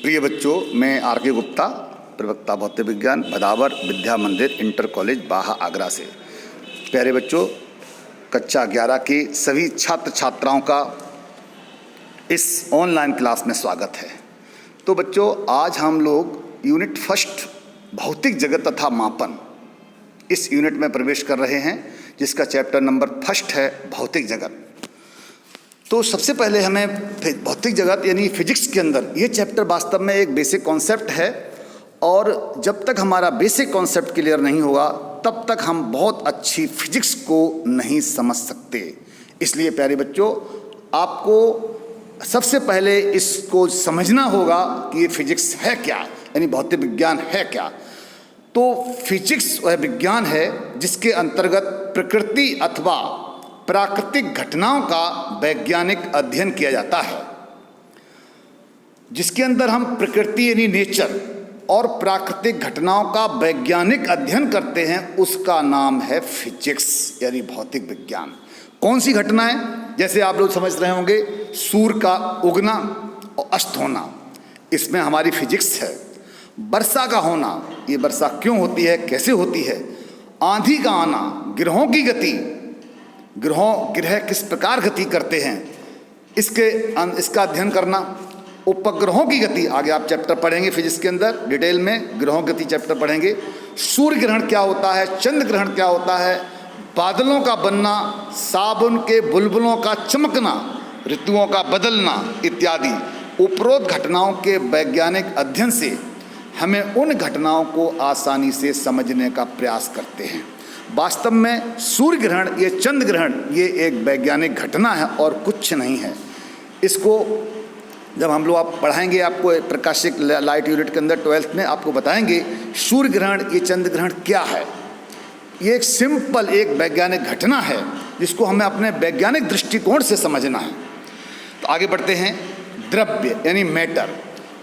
प्रिय बच्चों, मैं आर.के. गुप्ता, प्रवक्ता भौतिक विज्ञान, भदावर विद्या मंदिर इंटर कॉलेज बाहा आगरा से। प्यारे बच्चों, कक्षा 11 के सभी छात्र छात्राओं का इस ऑनलाइन क्लास में स्वागत है। तो बच्चों, आज हम लोग यूनिट फर्स्ट भौतिक जगत तथा मापन इस यूनिट में प्रवेश कर रहे हैं, जिसका चैप्टर नंबर फर्स्ट है भौतिक जगत। तो सबसे पहले हमें भौतिक जगत यानी फिजिक्स के अंदर ये चैप्टर वास्तव में एक बेसिक कॉन्सेप्ट है, और जब तक हमारा बेसिक कॉन्सेप्ट क्लियर नहीं होगा तब तक हम बहुत अच्छी फिजिक्स को नहीं समझ सकते। इसलिए प्यारे बच्चों, आपको सबसे पहले इसको समझना होगा कि ये फिजिक्स है क्या, यानी भौतिक विज्ञान है क्या। तो फिजिक्स वह विज्ञान है जिसके अंतर्गत प्रकृति अथवा प्राकृतिक घटनाओं का वैज्ञानिक अध्ययन किया जाता है। जिसके अंदर हम प्रकृति यानी नेचर और प्राकृतिक घटनाओं का वैज्ञानिक अध्ययन करते हैं, उसका नाम है फिजिक्स यानी भौतिक विज्ञान। कौन सी घटनाएं? जैसे आप लोग समझ रहे होंगे, सूर्य का उगना और अस्त होना, इसमें हमारी फिजिक्स है। वर्षा का होना, ये वर्षा क्यों होती है, कैसे होती है। आंधी का आना, ग्रहों की गति, ग्रह किस प्रकार गति करते हैं, इसका अध्ययन करना। उपग्रहों की गति, आगे आप चैप्टर पढ़ेंगे फिजिक्स के अंदर डिटेल में, ग्रहों गति चैप्टर पढ़ेंगे। सूर्य ग्रहण क्या होता है, चंद्र ग्रहण क्या होता है, बादलों का बनना, साबुन के बुलबुलों का चमकना, ऋतुओं का बदलना इत्यादि उपरोक्त घटनाओं के वैज्ञानिक अध्ययन से हमें उन घटनाओं को आसानी से समझने का प्रयास करते हैं। वास्तव में सूर्य ग्रहण, ये चंद्र ग्रहण, ये एक वैज्ञानिक घटना है और कुछ नहीं है। इसको जब हम लोग आप पढ़ाएंगे, आपको प्रकाशिक लाइट यूनिट के अंदर 12th में आपको बताएंगे सूर्य ग्रहण, ये चंद्र ग्रहण क्या है। ये एक सिंपल एक वैज्ञानिक घटना है जिसको हमें अपने वैज्ञानिक दृष्टिकोण से समझना है। तो आगे बढ़ते हैं। द्रव्य यानी मैटर,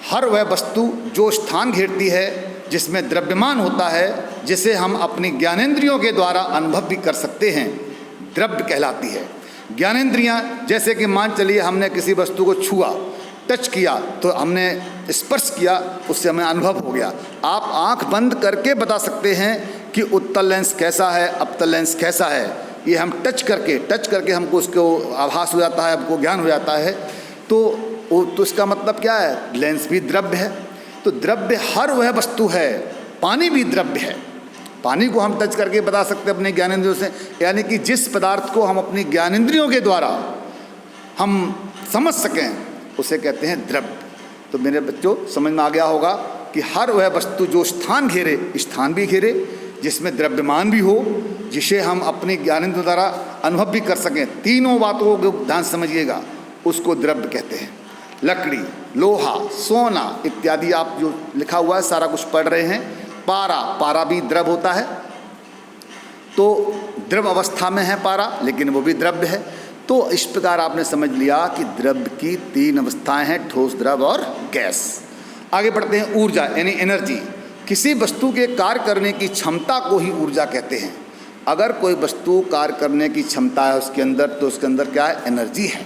हर वह वस्तु जो स्थान घेरती है जिसमें द्रव्यमान होता है, जिसे हम अपनी ज्ञानेंद्रियों के द्वारा अनुभव भी कर सकते हैं, द्रव्य कहलाती है। ज्ञानेंद्रियां, जैसे कि मान चलिए हमने किसी वस्तु को छुआ, टच किया, तो हमने स्पर्श किया, उससे हमें अनुभव हो गया। आप आंख बंद करके बता सकते हैं कि उत्तल लेंस कैसा है, अवतल लेंस कैसा है। ये हम टच करके हमको उसको आभास हो जाता है, हमको ज्ञान हो जाता है। तो इसका मतलब क्या है, लेंस भी द्रव्य है। तो द्रव्य हर वह वस्तु है, पानी भी द्रव्य है। पानी को हम टच करके बता सकते हैं अपने ज्ञानेंद्रियों से, यानी कि जिस पदार्थ को हम अपनी ज्ञानेंद्रियों के द्वारा हम समझ सकें उसे कहते हैं द्रव्य। तो मेरे बच्चों, समझ में आ गया होगा कि हर वह वस्तु जो स्थान घेरे, स्थान भी घेरे, जिसमें द्रव्यमान भी हो, जिसे हम अपने ज्ञानेंद्रियों द्वारा अनुभव भी कर सकें, तीनों बातों को ध्यान समझिएगा, उसको द्रव्य कहते हैं। लकड़ी, लोहा, सोना इत्यादि आप जो लिखा हुआ है सारा कुछ पढ़ रहे हैं। पारा भी द्रव होता है, तो द्रव अवस्था में है पारा, लेकिन वो भी द्रव्य है। तो इस प्रकार आपने समझ लिया कि द्रव्य की 3 अवस्थाएं हैं, ठोस, द्रव और गैस। आगे बढ़ते हैं। ऊर्जा यानी एनर्जी, किसी वस्तु के कार्य करने की क्षमता को ही ऊर्जा कहते हैं। अगर कोई वस्तु कार्य करने की क्षमता है उसके अंदर, तो उसके अंदर क्या है, एनर्जी है।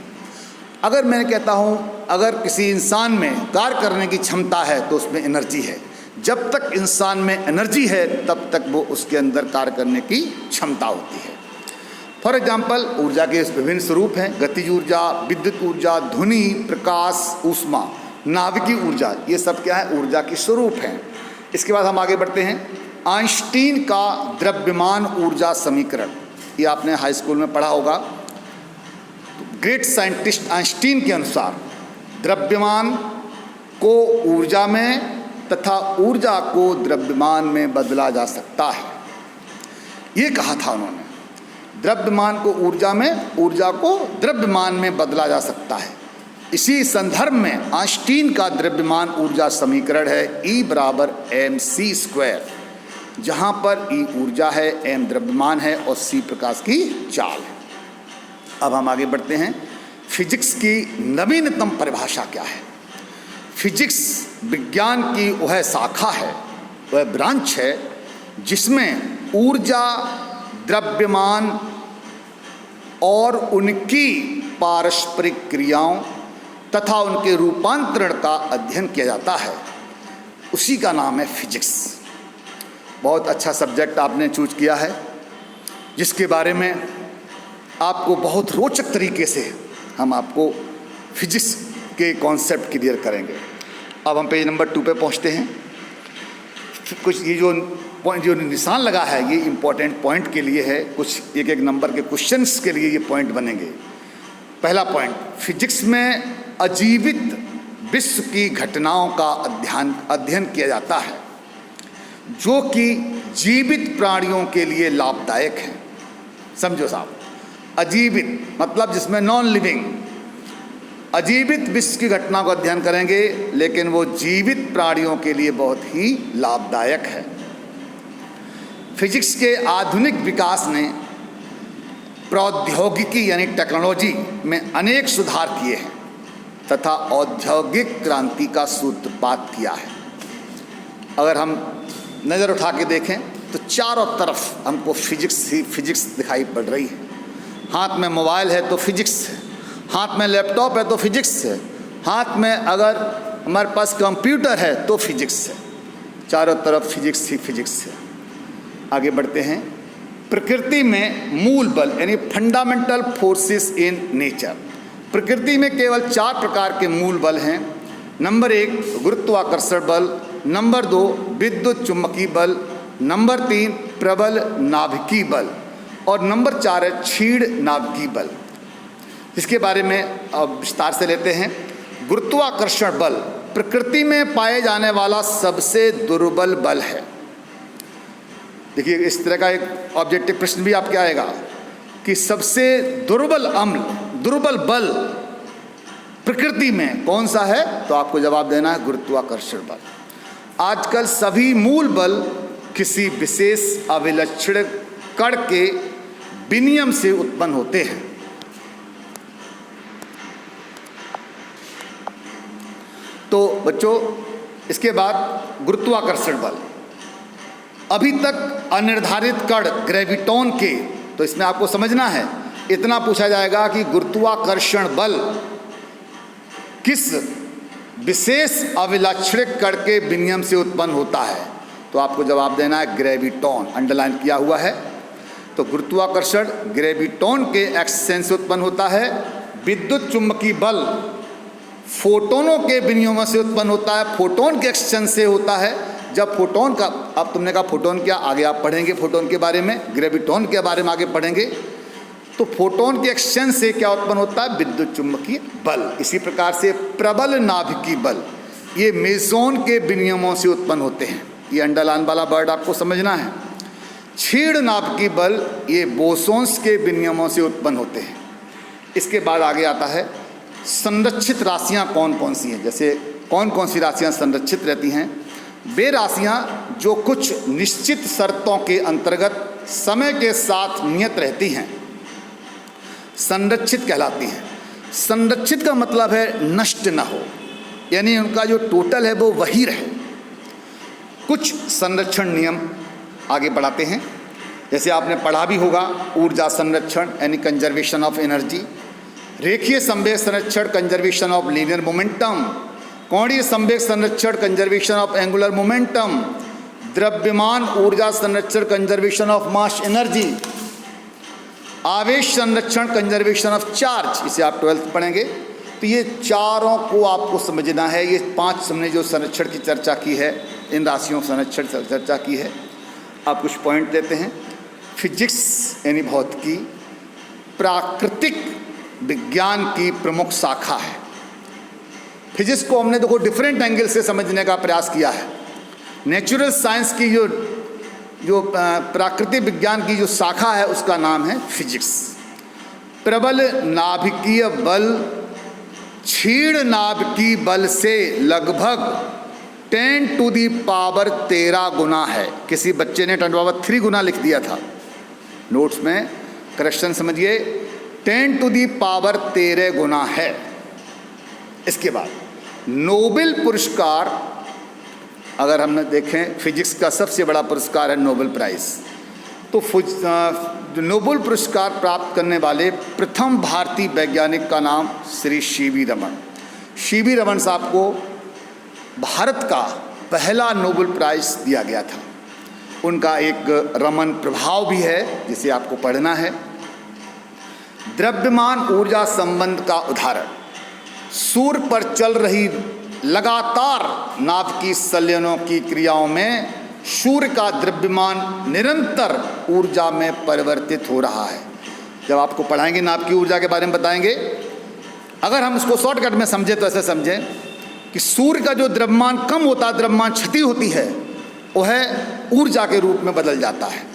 अगर मैं कहता हूँ अगर किसी इंसान में कार्य करने की क्षमता है तो उसमें एनर्जी है। जब तक इंसान में एनर्जी है तब तक वो उसके अंदर कार्य करने की क्षमता होती है। फॉर एग्जाम्पल, ऊर्जा के विभिन्न स्वरूप हैं। गतिज ऊर्जा, विद्युत ऊर्जा, ध्वनि, प्रकाश, ऊष्मा, नाभिकीय ऊर्जा, ये सब क्या है, ऊर्जा के स्वरूप हैं। इसके बाद हम आगे बढ़ते हैं। आइंस्टीन का द्रव्यमान ऊर्जा समीकरण, ये आपने हाई स्कूल में पढ़ा होगा। ग्रेट साइंटिस्ट आइंस्टीन के अनुसार द्रव्यमान को ऊर्जा में तथा ऊर्जा को द्रव्यमान में बदला जा सकता है। ये कहा था उन्होंने, द्रव्यमान को ऊर्जा में, ऊर्जा को द्रव्यमान में बदला जा सकता है। इसी संदर्भ में आइंस्टीन का द्रव्यमान ऊर्जा समीकरण है E = mc², जहाँ पर E ऊर्जा है, m द्रव्यमान है और c प्रकाश की चाल है। अब हम आगे बढ़ते हैं। फिजिक्स की नवीनतम परिभाषा क्या है। फिजिक्स विज्ञान की वह शाखा है, वह ब्रांच है जिसमें ऊर्जा, द्रव्यमान और उनकी पारस्परिक क्रियाओं तथा उनके रूपांतरण का अध्ययन किया जाता है, उसी का नाम है फिजिक्स। बहुत अच्छा सब्जेक्ट आपने चूज किया है, जिसके बारे में आपको बहुत रोचक तरीके से हम आपको फिजिक्स के कॉन्सेप्ट क्लियर करेंगे। अब हम पेज नंबर 2 पे पहुंचते हैं। कुछ ये जो निशान लगा है ये इम्पोर्टेंट पॉइंट के लिए है, कुछ एक नंबर के क्वेश्चंस के लिए ये पॉइंट बनेंगे। पहला पॉइंट, फिजिक्स में अजीवित विश्व की घटनाओं का अध्ययन किया जाता है जो कि जीवित प्राणियों के लिए लाभदायक है। समझो साहब, अजीवित मतलब जिसमें नॉन लिविंग, अजीवित विश्व की घटनाओं का अध्ययन करेंगे लेकिन वो जीवित प्राणियों के लिए बहुत ही लाभदायक है। फिजिक्स के आधुनिक विकास ने प्रौद्योगिकी यानी टेक्नोलॉजी में अनेक सुधार किए हैं तथा औद्योगिक क्रांति का सूत्रपात किया है। अगर हम नज़र उठा के देखें तो चारों तरफ हमको फिजिक्स ही फिजिक्स दिखाई पड़ रही है। हाथ में मोबाइल है तो फिजिक्स है, हाथ में लैपटॉप है तो फिजिक्स है, हाथ में अगर हमारे पास कंप्यूटर है तो फिजिक्स है, चारों तरफ फिजिक्स ही फिजिक्स है। आगे बढ़ते हैं। प्रकृति में मूल बल यानी फंडामेंटल फोर्सेस इन नेचर। प्रकृति में केवल 4 प्रकार के मूल बल हैं। नंबर 1 गुरुत्वाकर्षण बल, नंबर 2 विद्युत चुम्बकीय बल, नंबर 3 प्रबल नाभिकीय बल और नंबर 4 है क्षीण नाभिकीय बल। इसके बारे में अब विस्तार से लेते हैं। गुरुत्वाकर्षण बल प्रकृति में पाए जाने वाला सबसे दुर्बल बल है। देखिए, इस तरह का एक ऑब्जेक्टिव प्रश्न भी आपके आएगा कि सबसे दुर्बल दुर्बल बल प्रकृति में कौन सा है, तो आपको जवाब देना है गुरुत्वाकर्षण बल। आजकल सभी मूल बल किसी विशेष अविलक्षण कण के विनिमय से उत्पन्न होते हैं। तो बच्चों, इसके बाद गुरुत्वाकर्षण बल, अभी तक अनिर्धारित कण ग्रेविटॉन के, तो इसमें आपको समझना है, इतना पूछा जाएगा कि गुरुत्वाकर्षण बल किस विशेष अविलक्षणिक कण के विनिमय से उत्पन्न होता है, तो आपको जवाब देना है ग्रेविटॉन, अंडरलाइन किया हुआ है। तो गुरुत्वाकर्षण ग्रेविटॉन के एक्शन से उत्पन्न होता है। विद्युत चुम्बकीय बल फोटोनों के विनिमय से उत्पन्न होता है, फोटोन के एक्शन से होता है। जब फोटोन का, अब तुमने कहा फोटोन क्या, आगे आप पढ़ेंगे फोटोन के बारे में, ग्रेविटॉन के बारे में आगे पढ़ेंगे। तो फोटोन के एक्शन से क्या उत्पन्न होता है, विद्युत चुम्बकीय बल। इसी प्रकार से प्रबल नाभिकीय बल, ये मेसोन के विनिमयों से उत्पन्न होते हैं, ये अंडरलाइन वाला वर्ड आपको समझना है। क्षीण नाभिकीय बल, ये बोसोन्स के विनिमयों से उत्पन्न होते हैं। इसके बाद आगे आता है संरक्षित राशियाँ कौन कौन सी हैं, जैसे कौन कौन सी राशियाँ संरक्षित रहती हैं। वे राशियाँ जो कुछ निश्चित शर्तों के अंतर्गत समय के साथ नियत रहती हैं संरक्षित कहलाती हैं। संरक्षित का मतलब है नष्ट न हो, यानी उनका जो टोटल है वो वही रहे। कुछ संरक्षण नियम आगे बढ़ाते हैं, जैसे आपने पढ़ा भी होगा, ऊर्जा संरक्षण यानी कंजर्वेशन ऑफ एनर्जी, रेखीय संवेग संरक्षण कंजर्वेशन ऑफ लीनियर मोमेंटम, कोणीय संवेग संरक्षण कंजर्वेशन ऑफ एंगुलर मोमेंटम, द्रव्यमान ऊर्जा संरक्षण कंजर्वेशन ऑफ मास एनर्जी, आवेश संरक्षण कंजर्वेशन ऑफ चार्ज, इसे आप 12th पढ़ेंगे। तो ये चारों को आपको समझना है। ये 5 हमने जो संरक्षण की चर्चा की है, इन राशियों संरक्षण चर्चा की है। आप कुछ पॉइंट लेते हैं। फिजिक्स यानी भौतिकी प्राकृतिक विज्ञान की प्रमुख शाखा है। फिजिक्स को हमने देखो डिफरेंट एंगल से समझने का प्रयास किया है। नेचुरल साइंस की जो प्राकृतिक विज्ञान की जो शाखा है उसका नाम है फिजिक्स। प्रबल नाभिकीय बल क्षीण नाभिकीय बल से लगभग 10⁻13 गुना है। किसी बच्चे ने 10⁻3 गुना लिख दिया था नोट्स में, करेक्शन समझिए, 10⁻13 गुना है। इसके बाद नोबेल पुरस्कार, अगर हमने देखें फिजिक्स का सबसे बड़ा पुरस्कार है नोबेल प्राइज़। तो नोबेल पुरस्कार प्राप्त करने वाले प्रथम भारतीय वैज्ञानिक का नाम श्री सीवी रमन। सीवी रमन साहब को भारत का पहला नोबेल प्राइज दिया गया था। उनका एक रमन प्रभाव भी है जिसे आपको पढ़ना है। द्रव्यमान ऊर्जा संबंध का उदाहरण, सूर्य पर चल रही लगातार नाभिकीय संलयनों की क्रियाओं में सूर्य का द्रव्यमान निरंतर ऊर्जा में परिवर्तित हो रहा है। जब आपको पढ़ाएंगे नाभिकीय ऊर्जा के बारे में बताएंगे। अगर हम इसको शॉर्टकट में समझें तो ऐसे समझें कि सूर्य का जो द्रव्यमान कम होता है, द्रव्यमान क्षति होती है, वह ऊर्जा के रूप में बदल जाता है,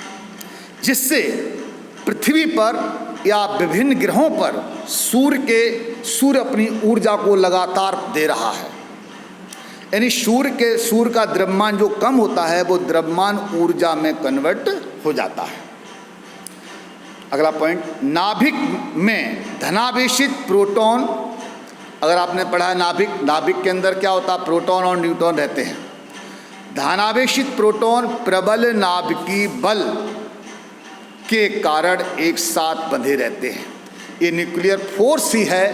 जिससे पृथ्वी पर या विभिन्न ग्रहों पर सूर्य अपनी ऊर्जा को लगातार दे रहा है। यानी सूर्य का द्रव्यमान जो कम होता है वो द्रव्यमान ऊर्जा में कन्वर्ट हो जाता है। अगला पॉइंट, नाभिक में धनावेशित प्रोटॉन, अगर आपने पढ़ा है नाभिक के अंदर क्या होता है, प्रोटॉन और न्यूट्रॉन रहते हैं। धनावेशित प्रोटॉन प्रबल नाभिकीय बल के कारण एक साथ बंधे रहते हैं। ये न्यूक्लियर फोर्स ही है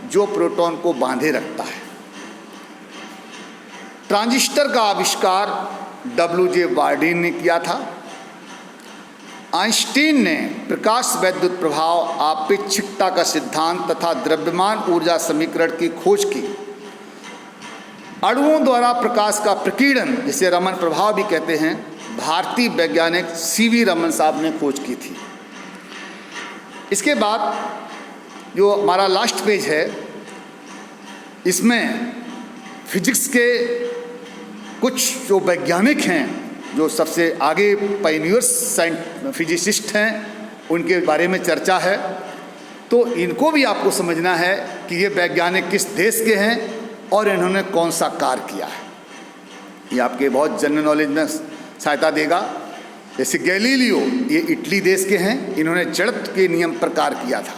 जो प्रोटॉन को बांधे रखता है। ट्रांजिस्टर का आविष्कार W.J. बार्डीन ने किया था। आइंस्टीन ने प्रकाश वैद्युत प्रभाव, आपेक्षिकता का सिद्धांत तथा द्रव्यमान ऊर्जा समीकरण की खोज की। अणुओं द्वारा प्रकाश का प्रकीर्णन, जिसे रमन प्रभाव भी कहते हैं, भारतीय वैज्ञानिक सीवी रमन साहब ने खोज की थी। इसके बाद जो हमारा लास्ट पेज है, इसमें फिजिक्स के कुछ जो वैज्ञानिक हैं, जो सबसे आगे पायनियर्स फिजिसिस्ट हैं, उनके बारे में चर्चा है। तो इनको भी आपको समझना है कि ये वैज्ञानिक किस देश के हैं और इन्होंने कौन सा कार्य किया है। ये आपके बहुत जनरल नॉलेज में सहायता देगा। जैसे गैलीलियो, ये इटली देश के हैं, इन्होंने जड़त्व के नियम पर कार्य किया था,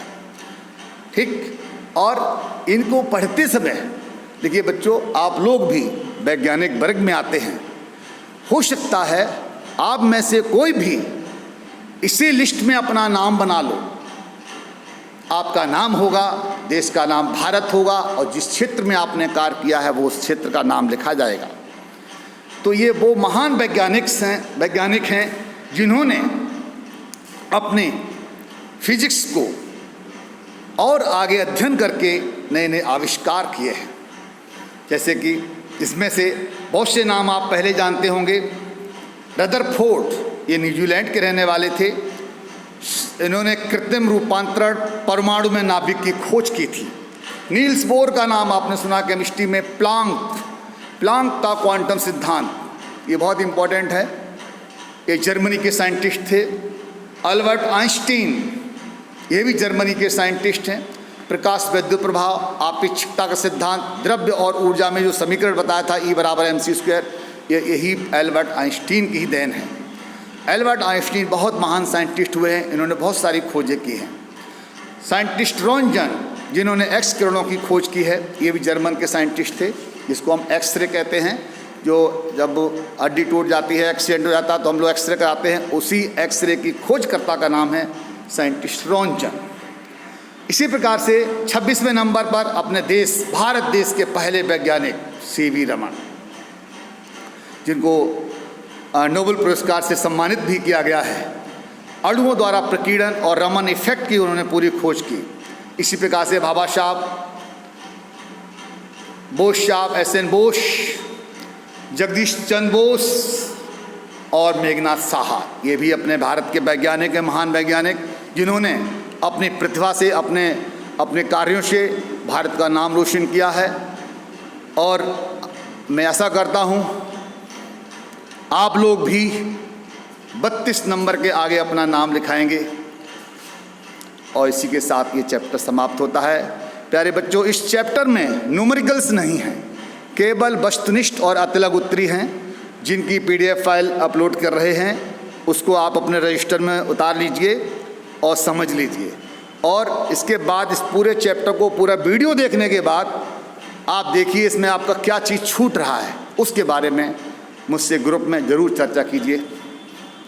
ठीक। और इनको पढ़ते समय देखिए बच्चों, आप लोग भी वैज्ञानिक वर्ग में आते हैं, हो सकता है आप में से कोई भी इसी लिस्ट में अपना नाम बना लो। आपका नाम होगा, देश का नाम भारत होगा, और जिस क्षेत्र में आपने कार्य किया है वो उस क्षेत्र का नाम लिखा जाएगा। तो ये वो महान वैज्ञानिक हैं जिन्होंने अपने फिजिक्स को और आगे अध्ययन करके नए नए आविष्कार किए हैं। जैसे कि इसमें से बहुत से नाम आप पहले जानते होंगे। रदरफोर्ड, ये न्यूजीलैंड के रहने वाले थे। इन्होंने कृत्रिम रूपांतरण परमाणु में नाभिक की खोज की थी। नील्स बोर का नाम आपने सुना केमिस्ट्री में। प्लांक का क्वांटम सिद्धांत, ये बहुत इंपॉर्टेंट है, ये जर्मनी के साइंटिस्ट थे। अल्बर्ट आइंस्टीन, ये भी जर्मनी के साइंटिस्ट हैं। प्रकाश वैद्युत प्रभाव, आपेक्षिकता का सिद्धांत, द्रव्य और ऊर्जा में जो समीकरण बताया था E = mc², यही एल्बर्ट आइंस्टीन की ही देन है। एल्बर्ट आइंस्टीन बहुत महान साइंटिस्ट हुए हैं, इन्होंने बहुत सारी खोजें की हैं। साइंटिस्ट रोंजन, जिन्होंने एक्स किरणों की खोज की है, ये भी जर्मन के साइंटिस्ट थे, जिसको हम एक्सरे कहते हैं। जो जब हड्डी टूट जाती है, एक्सीडेंट हो जाता है, तो हम लोग एक्सरे कराते हैं, उसी एक्सरे की खोजकर्ता का नाम है साइंटिस्ट रोंजन। इसी प्रकार से 26वें नंबर पर अपने देश भारत देश के पहले वैज्ञानिक सीवी रमन, जिनको नोबेल पुरस्कार से सम्मानित भी किया गया है। अणुओं द्वारा प्रकीर्णन और रमन इफेक्ट की उन्होंने पूरी खोज की। इसी प्रकार से भाभा साहब, बोस साहब, SN बोस, जगदीश चंद्र बोस और मेघनाथ साहा, ये भी अपने भारत के वैज्ञानिक हैं, महान वैज्ञानिक, जिन्होंने अपनी प्रतिभा से, अपने कार्यों से भारत का नाम रोशन किया है। और मैं ऐसा करता हूँ आप लोग भी 32 नंबर के आगे अपना नाम लिखाएंगे। और इसी के साथ ये चैप्टर समाप्त होता है। प्यारे बच्चों, इस चैप्टर में न्यूमेरिकल्स नहीं हैं, केवल वस्तुनिष्ठ और अतिलघु उत्तरी हैं, जिनकी PDF फाइल अपलोड कर रहे हैं। उसको आप अपने रजिस्टर में उतार लीजिए और समझ लीजिए। और इसके बाद इस पूरे चैप्टर को पूरा वीडियो देखने के बाद आप देखिए इसमें आपका क्या चीज़ छूट रहा है, उसके बारे में मुझसे ग्रुप में ज़रूर चर्चा कीजिए।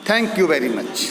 Thank you very much.